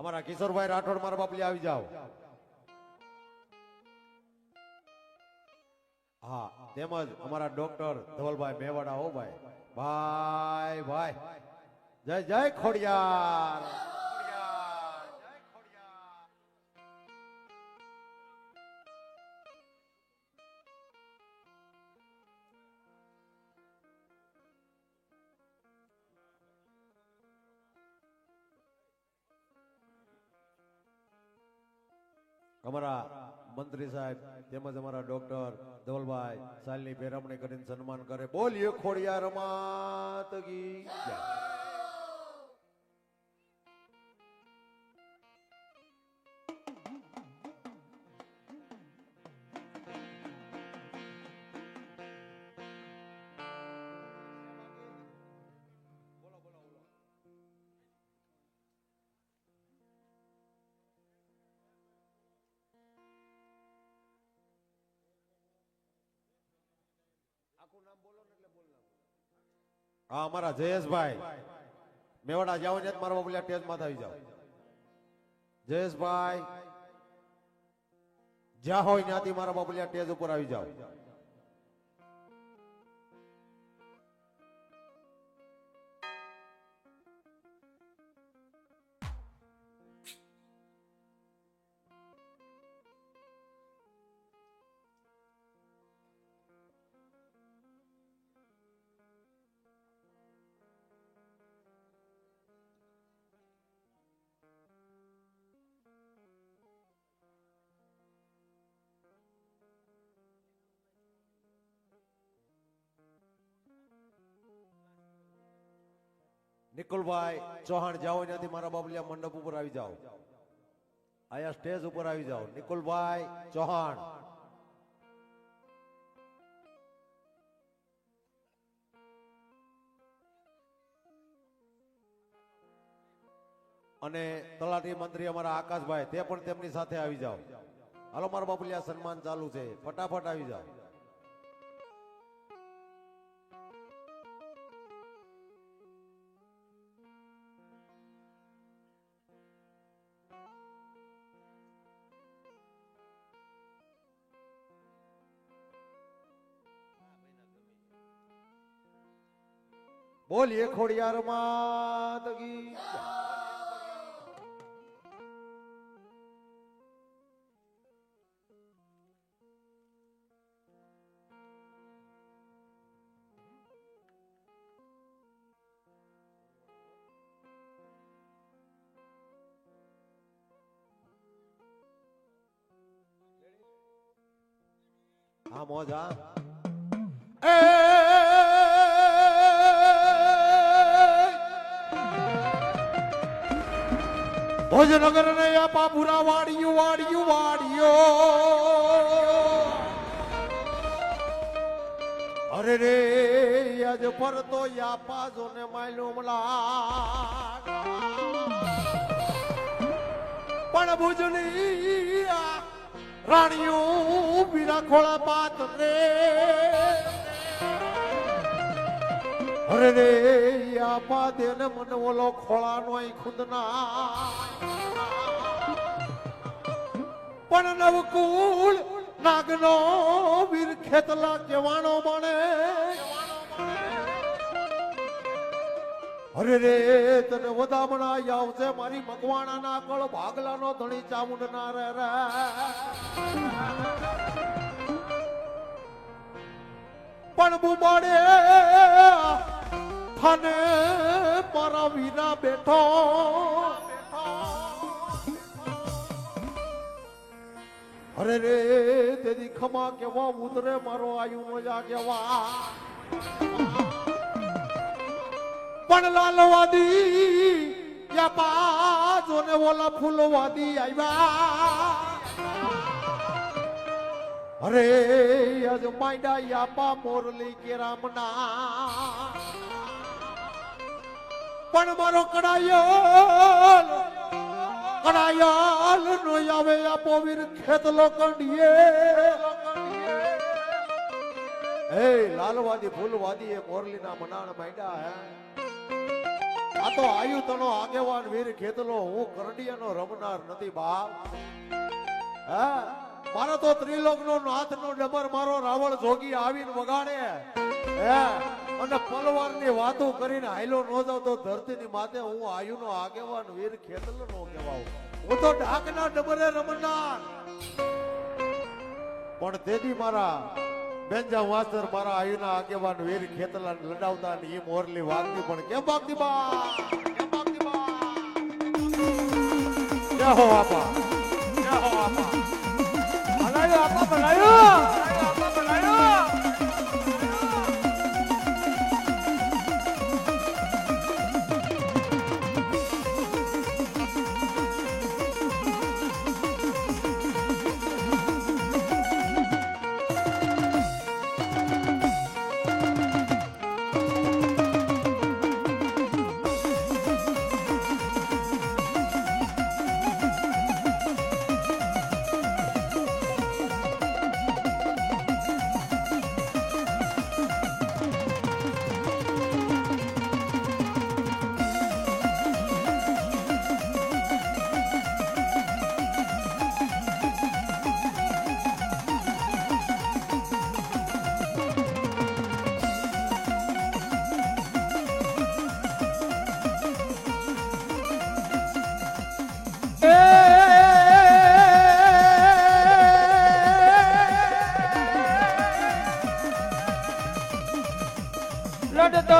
અમારા કિશોરભાઈ રાઠોડ મારા બાપલી આવી જાઓ. હા, તેમજ અમારા ડોક્ટર ધવલભાઈ મેવાડા. હો ભાઈ, ભાઈ ભાઈ, જય જય ખોડિયાર. અમારા મંત્રી સાહેબ તેમજ અમારા ડોક્ટર ધવલભાઈ સાલની પેરામણી કરીને સન્માન કરે. બોલીએ ખોડિયાર માત કી જય. હા, અમારા જયેશભાઈ મેવાડા જાઓ ને મારા બાબુલિયા ટેજ માં આવી જાઓ. જયેશભાઈ જ્યાં હોય ત્યાંથી મારા બાબુલિયા ટેજ ઉપર આવી જાઓ. નિકુલભાઈ ચૌહાણ જાઓ ત્યાંથી મારા બાબુલિયા મંડપ ઉપર આવી જાઓ. આયા સ્ટેજ ઉપર આવી જાઓ. નિકુલભાઈ ચૌહાણ. અને તલાટી મંત્રી અમારા આકાશભાઈ તે પણ તેમની સાથે આવી જાઓ. હાલો મારા બાબુલિયા સન્માન ચાલુ છે, ફટાફટ આવી જાઓ. બોલીએ ખોડિયાર માત કી જય. હા મોજ. હા ભોજનગર ને પાપુરા વાડિયું વાડિયું વાડિયો. અરે રે આજ ફરતો યાપા જોને માયલું મલા પણ ભુજની રાણીયું બીરા ખોળા પાત રે. અરે રે યાપા દેને મને ઓલો ખોળાનો ખુદના પણ નવકુળ નાગનો વીર ખેતલા કેવાણો બને. અરે રે તને વધામણા આવશે મારી મકવાણાના કળ ભાગલાનો ધણી ચામુંડ ના રે. પણ બુબાડે થાને મારા વીરા બેઠો. અરે રે તેદી ખમા કેવા ઉતરે મારો આયુ નો જા કેવા. પણ લાલવાદી યા પાજો ને ઓલા ફૂલવાદી આવ્યા. અરે આજ માયડા યાપા મોરલી કે રામના પણ મારો કડાયલ નો આવે આપો વીર ખેતલો કંડીએ. એ લાલવાદી ફૂલવાદી એ મોરલી ના મનાણ માયડા હે. આ તો આયુતનો આગેવાન વીર ખેતલો હું કરડિયાનો રમનાર નથી બાપ. હા મારો તો ત્રિલોકનો નાથનો ડબર મારો રાવણ જોગી આવીને વગાડે હે અને પલવારની વાતો કરીને હાઈલો નો જાવ તો ધરતીની માથે હું આયુનો આગેવાન વીર ખેતલો નો કહેવાઉં. હું તો ઢાકના ડબરે રમનાર. પણ તેથી મારા બેંજા માસ્ટર મારા આયુના આગેવાન વીર ખેતલા લડાવતા ને એ મોરલી વાગતી પણ કેમ વાગતી બા કેમ વાગતી બા. જય હો આપા જય હો આપા ભલાયો આપા ભલાયો આપા ભલાયો.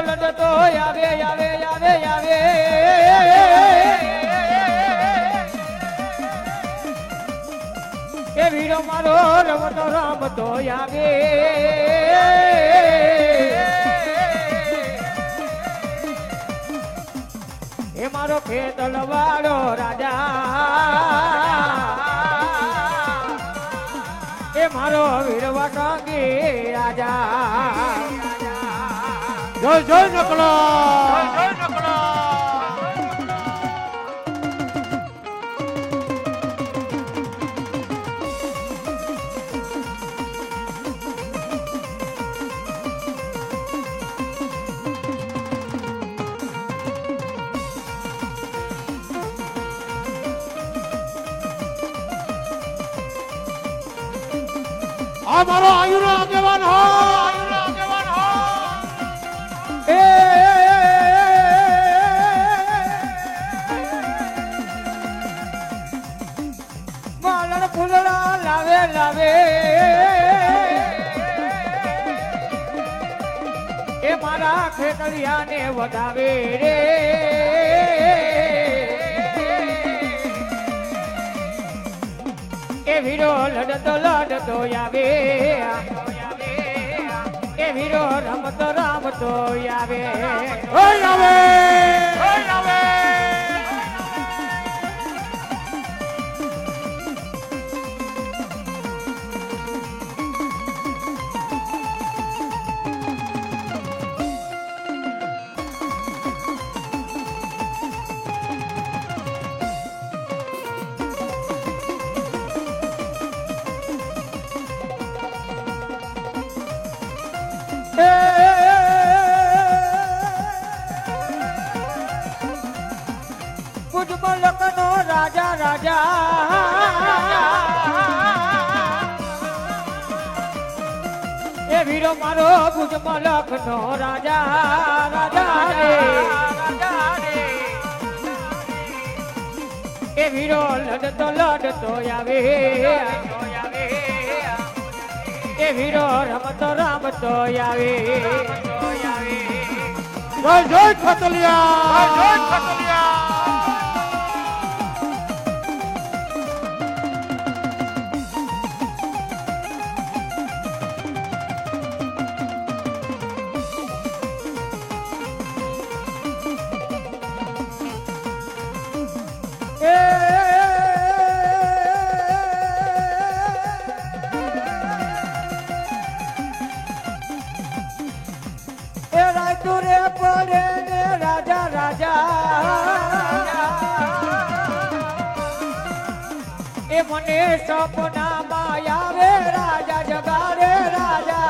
લડતો આવે આવે આવે આવે એ વીરો મારો રમતો રમતો આવે એ મારો ખેતલ વાળો રાજા એ મારો વીરવા કાંગી રાજા. જય જય નકળા જય જય નકળા. આ મારો આયુનો આગેવાન હો આયુનો આગેવાન હો. માલણ ફૂલડા લાવે લાવે એ મારા ખેતરિયાને વધાવે રે એ વીરો લડતો લડતો આવે એ વીરો રમતો રમતો આવે ઓય આવે ઓય આવે. પુજમલકનો રાજા રાજા એ વીરો મારો પુજમલકનો રાજા રાજા રે એ વીરો લડતો લડતો આવે એ વીરો રમતો રમતો આવે જય જય ખતલિયા જય જય ખતલિયા. રે પડે ને રાજા રાજા એ મને સપનામાં આવે રાજા જગાડે રાજા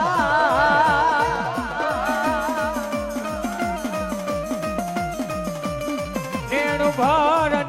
ભર